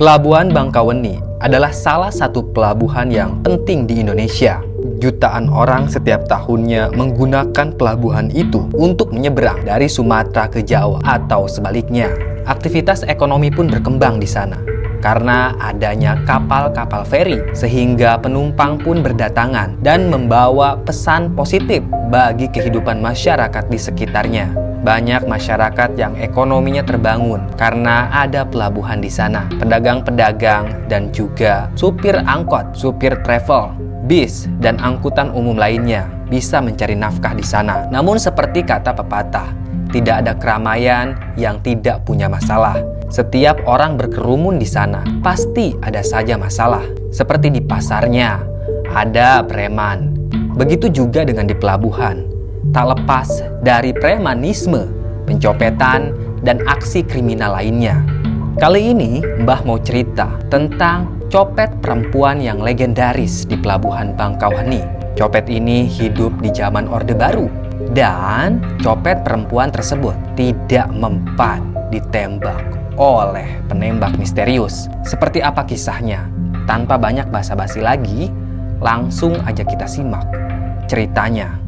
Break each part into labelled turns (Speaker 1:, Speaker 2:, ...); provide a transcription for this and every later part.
Speaker 1: Pelabuhan Bangkaweni adalah salah satu pelabuhan yang penting di Indonesia. Jutaan orang setiap tahunnya menggunakan pelabuhan itu untuk menyeberang dari Sumatera ke Jawa atau sebaliknya. Aktivitas ekonomi pun berkembang di sana karena adanya kapal-kapal feri, sehingga penumpang pun berdatangan dan membawa pesan positif bagi kehidupan masyarakat di sekitarnya. Banyak masyarakat yang ekonominya terbangun karena ada pelabuhan di sana. Pedagang-pedagang dan juga supir angkot, supir travel, bis, dan angkutan umum lainnya bisa mencari nafkah di sana. Namun seperti kata pepatah, tidak ada keramaian yang tidak punya masalah. Setiap orang berkerumun di sana, pasti ada saja masalah. Seperti di pasarnya, ada preman. Begitu juga dengan di pelabuhan. Tak lepas dari premanisme, pencopetan, dan aksi kriminal lainnya. Kali ini, Mbah mau cerita tentang copet perempuan yang legendaris di Pelabuhan Bangkaweni. Copet ini hidup di zaman Orde Baru. Dan copet perempuan tersebut tidak mempan ditembak oleh penembak misterius. Seperti apa kisahnya? Tanpa banyak basa-basi lagi, langsung aja kita simak ceritanya.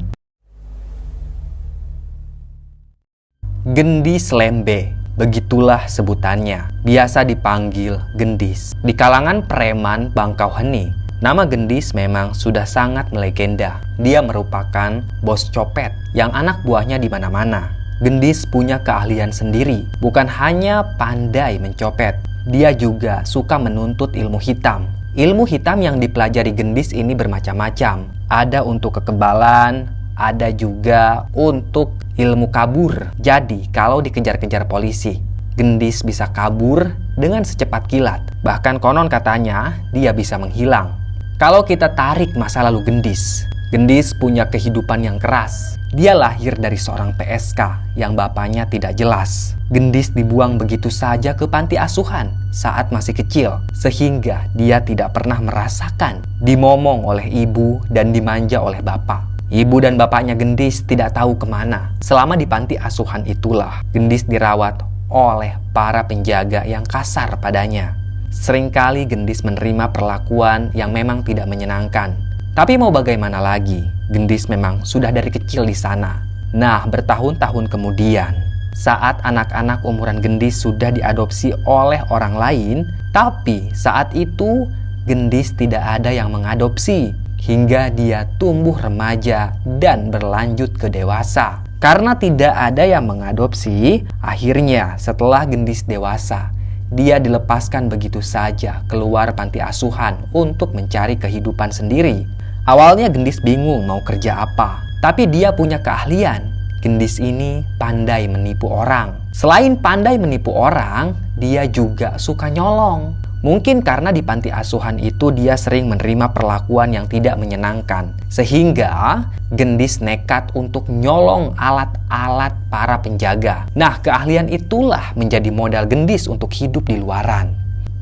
Speaker 1: Gendis Lembe, begitulah sebutannya. Biasa dipanggil Gendis. Di kalangan preman Bangkaweni, nama Gendis memang sudah sangat melegenda. Dia merupakan bos copet yang anak buahnya di mana-mana. Gendis punya keahlian sendiri. Bukan hanya pandai mencopet, dia juga suka menuntut ilmu hitam. Ilmu hitam yang dipelajari Gendis ini bermacam-macam. Ada untuk kekebalan, ada juga untuk ilmu kabur. Jadi, kalau dikejar-kejar polisi, Gendis bisa kabur dengan secepat kilat. Bahkan konon katanya, dia bisa menghilang. Kalau kita tarik masa lalu Gendis, Gendis punya kehidupan yang keras. Dia lahir dari seorang PSK yang bapaknya tidak jelas. Gendis dibuang begitu saja ke panti asuhan saat masih kecil, sehingga dia tidak pernah merasakan dimomong oleh ibu dan dimanja oleh bapak. Ibu dan bapaknya Gendis tidak tahu kemana. Selama di panti asuhan itulah, Gendis dirawat oleh para penjaga yang kasar padanya. Seringkali Gendis menerima perlakuan yang memang tidak menyenangkan. Tapi mau bagaimana lagi, Gendis memang sudah dari kecil di sana. Nah, bertahun-tahun kemudian, saat anak-anak umuran Gendis sudah diadopsi oleh orang lain, tapi saat itu Gendis tidak ada yang mengadopsi. Hingga dia tumbuh remaja dan berlanjut ke dewasa. Karena tidak ada yang mengadopsi, akhirnya setelah Gendis dewasa, dia dilepaskan begitu saja keluar panti asuhan untuk mencari kehidupan sendiri. Awalnya Gendis bingung mau kerja apa, tapi dia punya keahlian. Gendis ini pandai menipu orang. Selain pandai menipu orang, dia juga suka nyolong. Mungkin karena di panti asuhan itu dia sering menerima perlakuan yang tidak menyenangkan. Sehingga Gendis nekat untuk nyolong alat-alat para penjaga. Nah, keahlian itulah menjadi modal Gendis untuk hidup di luaran.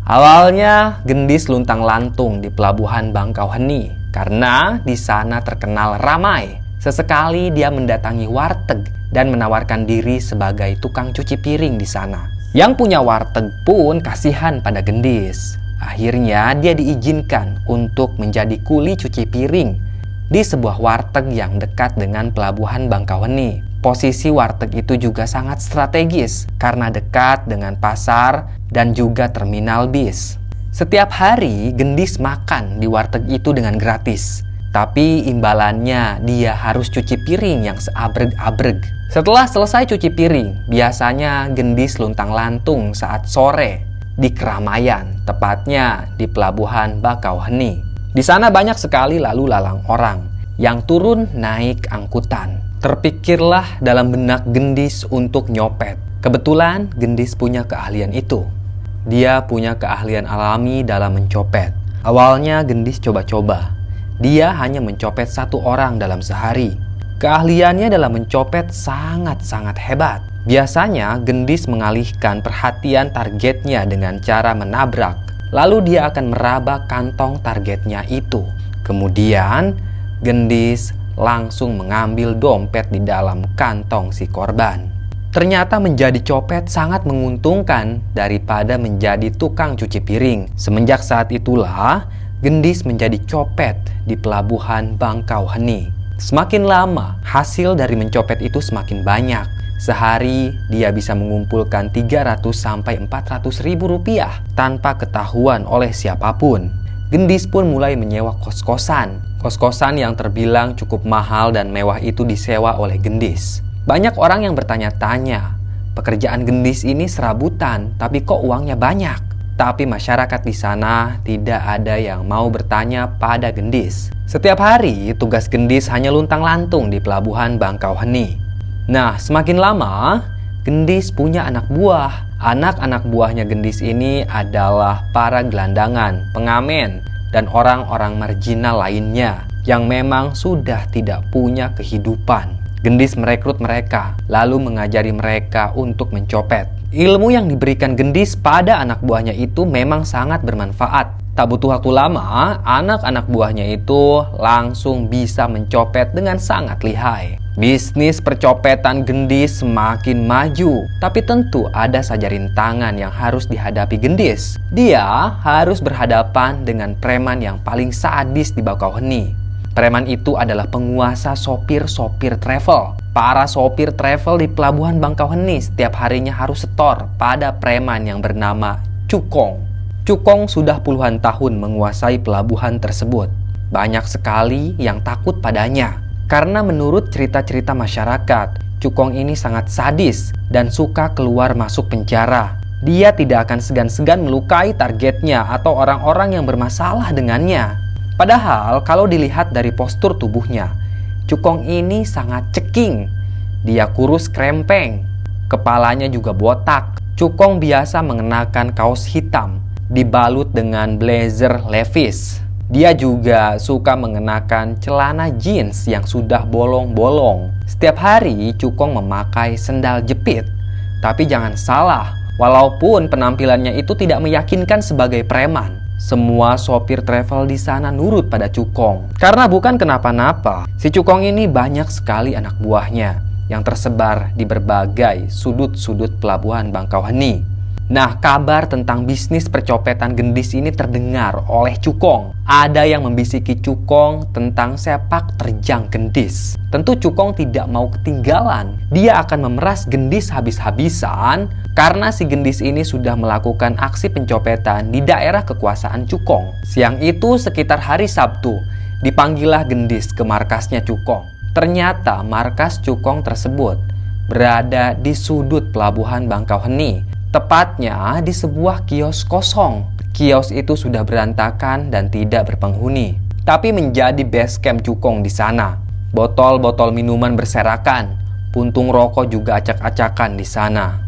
Speaker 1: Awalnya Gendis luntang-lantung di Pelabuhan Bangkaweni karena di sana terkenal ramai. Sesekali dia mendatangi warteg dan menawarkan diri sebagai tukang cuci piring di sana. Yang punya warteg pun kasihan pada Gendis. Akhirnya dia diizinkan untuk menjadi kuli cuci piring di sebuah warteg yang dekat dengan Pelabuhan Bangkaweni. Posisi warteg itu juga sangat strategis karena dekat dengan pasar dan juga terminal bis. Setiap hari Gendis makan di warteg itu dengan gratis. Tapi imbalannya dia harus cuci piring yang seabreg-abreg. Setelah selesai cuci piring, biasanya Gendis luntang-lantung saat sore di keramaian, tepatnya di Pelabuhan Bangkaweni. Di sana banyak sekali lalu lalang orang yang turun naik angkutan. Terpikirlah dalam benak Gendis untuk nyopet. Kebetulan Gendis punya keahlian itu. Dia punya keahlian alami dalam mencopet. Awalnya Gendis coba-coba. Dia hanya mencopet satu orang dalam sehari. Keahliannya dalam mencopet sangat-sangat hebat. Biasanya Gendis mengalihkan perhatian targetnya dengan cara menabrak. Lalu dia akan meraba kantong targetnya itu. Kemudian Gendis langsung mengambil dompet di dalam kantong si korban. Ternyata menjadi copet sangat menguntungkan daripada menjadi tukang cuci piring. Semenjak saat itulah, Gendis menjadi copet di pelabuhan Bangkauheni. Semakin lama, hasil dari mencopet itu semakin banyak. Sehari, dia bisa mengumpulkan 300-400 ribu rupiah tanpa ketahuan oleh siapapun. Gendis pun mulai menyewa kos-kosan. Kos-kosan yang terbilang cukup mahal dan mewah itu disewa oleh Gendis. Banyak orang yang bertanya-tanya, pekerjaan Gendis ini serabutan, tapi kok uangnya banyak? Tapi masyarakat di sana tidak ada yang mau bertanya pada Gendis. Setiap hari, tugas Gendis hanya luntang-lantung di pelabuhan Bangkauheni. Nah, semakin lama, Gendis punya anak buah. Anak-anak buahnya Gendis ini adalah para gelandangan, pengamen, dan orang-orang marginal lainnya yang memang sudah tidak punya kehidupan. Gendis merekrut mereka, lalu mengajari mereka untuk mencopet. Ilmu yang diberikan Gendis pada anak buahnya itu memang sangat bermanfaat. Tak butuh waktu lama, anak-anak buahnya itu langsung bisa mencopet dengan sangat lihai. Bisnis percopetan Gendis semakin maju, tapi tentu ada saja rintangan yang harus dihadapi Gendis. Dia harus berhadapan dengan preman yang paling sadis di Bangkauheni. Preman itu adalah penguasa sopir-sopir travel. Para sopir travel di pelabuhan Bangkauheni setiap harinya harus setor pada preman yang bernama Cukong. Cukong sudah puluhan tahun menguasai pelabuhan tersebut. Banyak sekali yang takut padanya. Karena menurut cerita-cerita masyarakat, Cukong ini sangat sadis dan suka keluar masuk penjara. Dia tidak akan segan-segan melukai targetnya atau orang-orang yang bermasalah dengannya. Padahal kalau dilihat dari postur tubuhnya, Cukong ini sangat ceking. Dia kurus krempeng, kepalanya juga botak. Cukong biasa mengenakan kaos hitam dibalut dengan blazer Levi's. Dia juga suka mengenakan celana jeans yang sudah bolong-bolong. Setiap hari Cukong memakai sendal jepit. Tapi jangan salah, walaupun penampilannya itu tidak meyakinkan sebagai preman, semua sopir travel di sana nurut pada Cukong. Karena bukan kenapa-napa, si Cukong ini banyak sekali anak buahnya yang tersebar di berbagai sudut-sudut pelabuhan Bangkauheni. Nah, kabar tentang bisnis percopetan Gendis ini terdengar oleh Cukong. Ada yang membisiki Cukong tentang sepak terjang Gendis. Tentu Cukong tidak mau ketinggalan. Dia akan memeras Gendis habis-habisan karena si Gendis ini sudah melakukan aksi pencopetan di daerah kekuasaan Cukong. Siang itu sekitar hari Sabtu, dipanggillah Gendis ke markasnya Cukong. Ternyata markas Cukong tersebut berada di sudut pelabuhan Bangkauheni. Tepatnya di sebuah kios kosong. Kios itu sudah berantakan dan tidak berpenghuni, tapi menjadi base camp Cukong di sana. Botol-botol minuman berserakan, puntung rokok juga acak-acakan di sana.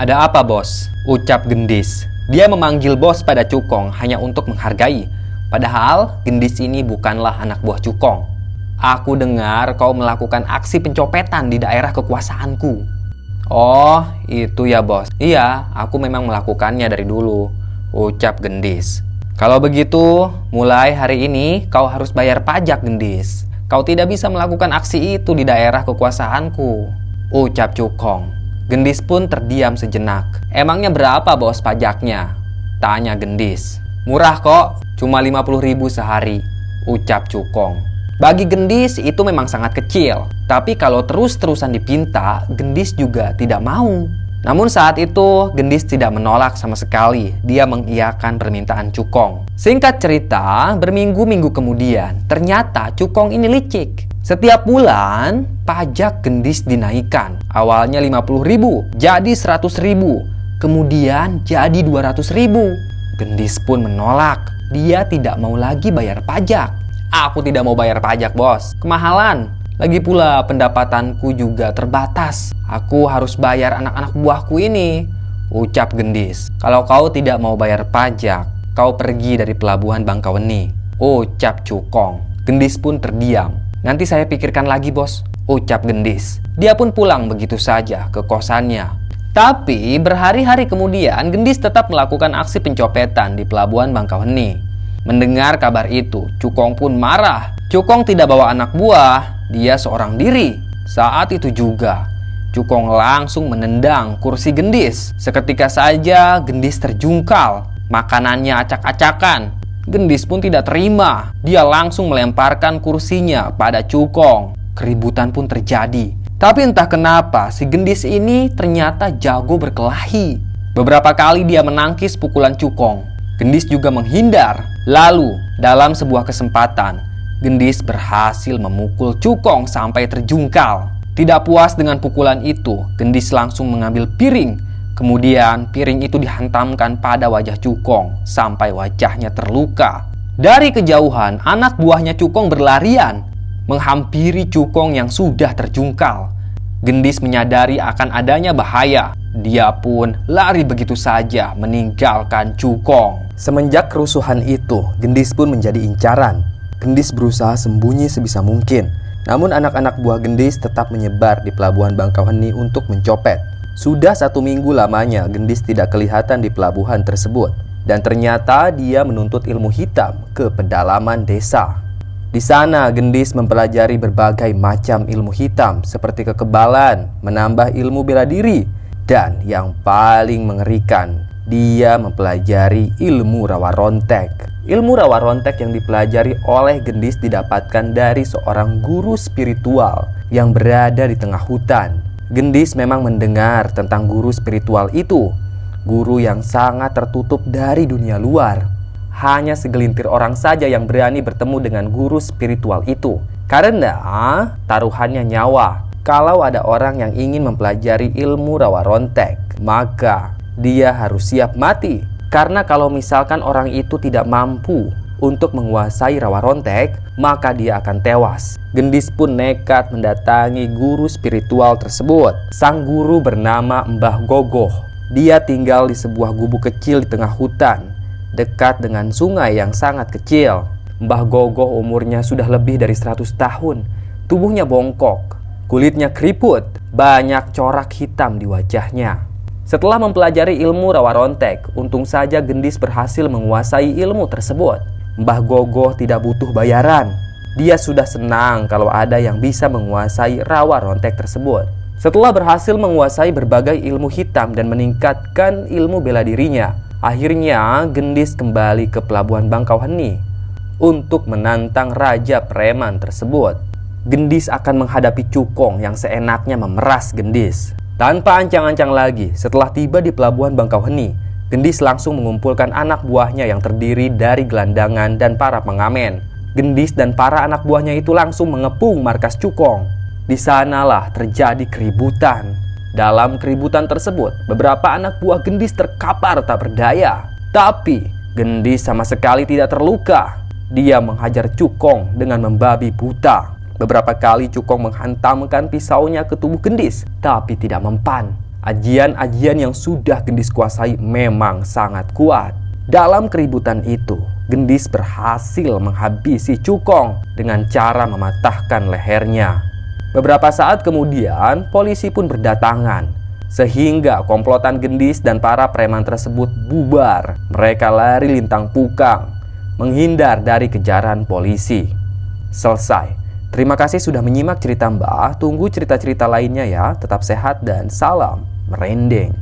Speaker 1: "Ada apa, bos?" ucap Gendis. Dia memanggil bos pada Cukong hanya untuk menghargai. Padahal Gendis ini bukanlah anak buah Cukong. "Aku dengar kau melakukan aksi pencopetan di daerah kekuasaanku." "Oh, itu ya bos. Iya, aku memang melakukannya dari dulu," ucap Gendis. "Kalau begitu, mulai hari ini kau harus bayar pajak, Gendis. Kau tidak bisa melakukan aksi itu di daerah kekuasaanku," ucap Cukong. Gendis pun terdiam sejenak. "Emangnya berapa bos pajaknya?" tanya Gendis. "Murah kok, cuma 50.000 sehari," ucap Cukong. Bagi Gendis itu memang sangat kecil, tapi kalau terus-terusan dipinta, Gendis juga tidak mau. Namun saat itu, Gendis tidak menolak sama sekali. Dia mengiyakan permintaan Cukong. Singkat cerita, berminggu-minggu kemudian, ternyata Cukong ini licik. Setiap bulan, pajak Gendis dinaikkan. Awalnya 50.000, jadi 100.000. Kemudian jadi 200.000. Gendis pun menolak. Dia tidak mau lagi bayar pajak. "Aku tidak mau bayar pajak, bos. Kemahalan. Lagi pula pendapatanku juga terbatas. Aku harus bayar anak-anak buahku ini," ucap Gendis. "Kalau kau tidak mau bayar pajak, kau pergi dari pelabuhan Bangkauheni," ucap Cukong. Gendis pun terdiam. "Nanti saya pikirkan lagi, bos," ucap Gendis. Dia pun pulang begitu saja ke kosannya. Tapi berhari-hari kemudian, Gendis tetap melakukan aksi pencopetan di pelabuhan Bangkauheni. Mendengar kabar itu, Cukong pun marah. Cukong tidak bawa anak buah, dia seorang diri. Saat itu juga, Cukong langsung menendang kursi Gendis. Seketika saja Gendis terjungkal. Makanannya acak-acakan. Gendis pun tidak terima. Dia langsung melemparkan kursinya pada Cukong. Keributan pun terjadi. Tapi entah kenapa si Gendis ini ternyata jago berkelahi. Beberapa kali dia menangkis pukulan Cukong. Gendis juga menghindar. Lalu dalam sebuah kesempatan, Gendis berhasil memukul Cukong sampai terjungkal. Tidak puas dengan pukulan itu, Gendis langsung mengambil piring. Kemudian piring itu dihantamkan pada wajah Cukong sampai wajahnya terluka. Dari kejauhan, anak buahnya Cukong berlarian menghampiri Cukong yang sudah terjungkal. Gendis menyadari akan adanya bahaya. Dia pun lari begitu saja meninggalkan Cukong. Semenjak kerusuhan itu, Gendis pun menjadi incaran. Gendis berusaha sembunyi sebisa mungkin. Namun anak-anak buah Gendis tetap menyebar di pelabuhan Bangkauheni untuk mencopet. Sudah 1 minggu lamanya Gendis tidak kelihatan di pelabuhan tersebut. Dan ternyata dia menuntut ilmu hitam ke pedalaman desa. Di sana Gendis mempelajari berbagai macam ilmu hitam seperti kekebalan, menambah ilmu bela diri. Dan yang paling mengerikan, dia mempelajari ilmu rawa rontek. Ilmu rawa rontek yang dipelajari oleh Gendis didapatkan dari seorang guru spiritual yang berada di tengah hutan. Gendis memang mendengar tentang guru spiritual itu. Guru yang sangat tertutup dari dunia luar. Hanya segelintir orang saja yang berani bertemu dengan guru spiritual itu. Karena taruhannya nyawa. Kalau ada orang yang ingin mempelajari ilmu rawa rontek, maka dia harus siap mati. Karena kalau misalkan orang itu tidak mampu untuk menguasai rawa rontek, maka dia akan tewas. Gendis pun nekat mendatangi guru spiritual tersebut. Sang guru bernama Mbah Gogoh. Dia tinggal di sebuah gubuk kecil di tengah hutan, dekat dengan sungai yang sangat kecil. Mbah Gogoh umurnya sudah lebih dari 100 tahun. Tubuhnya bongkok, kulitnya keriput, banyak corak hitam di wajahnya. Setelah mempelajari ilmu rawa rontek, untung saja Gendis berhasil menguasai ilmu tersebut. Mbah Gogoh tidak butuh bayaran. Dia sudah senang kalau ada yang bisa menguasai rawa rontek tersebut. Setelah berhasil menguasai berbagai ilmu hitam dan meningkatkan ilmu bela dirinya, akhirnya Gendis kembali ke pelabuhan Bangkauheni untuk menantang Raja Preman tersebut. Gendis akan menghadapi Cukong yang seenaknya memeras Gendis. Tanpa ancang-ancang lagi, setelah tiba di pelabuhan Bangkauheni, Gendis langsung mengumpulkan anak buahnya yang terdiri dari gelandangan dan para pengamen. Gendis dan para anak buahnya itu langsung mengepung markas Cukong. Di sanalah terjadi keributan. Dalam keributan tersebut, beberapa anak buah Gendis terkapar tak berdaya. Tapi Gendis sama sekali tidak terluka. Dia menghajar Cukong dengan membabi buta. Beberapa kali Cukong menghantamkan pisaunya ke tubuh Gendis, tapi tidak mempan. Ajian-ajian yang sudah Gendis kuasai memang sangat kuat. Dalam keributan itu, Gendis berhasil menghabisi Cukong dengan cara mematahkan lehernya. Beberapa saat kemudian, polisi pun berdatangan. Sehingga komplotan Gendis dan para preman tersebut bubar. Mereka lari lintang pukang, menghindar dari kejaran polisi. Selesai. Terima kasih sudah menyimak cerita Mbah. Tunggu cerita-cerita lainnya ya. Tetap sehat dan salam merendeng.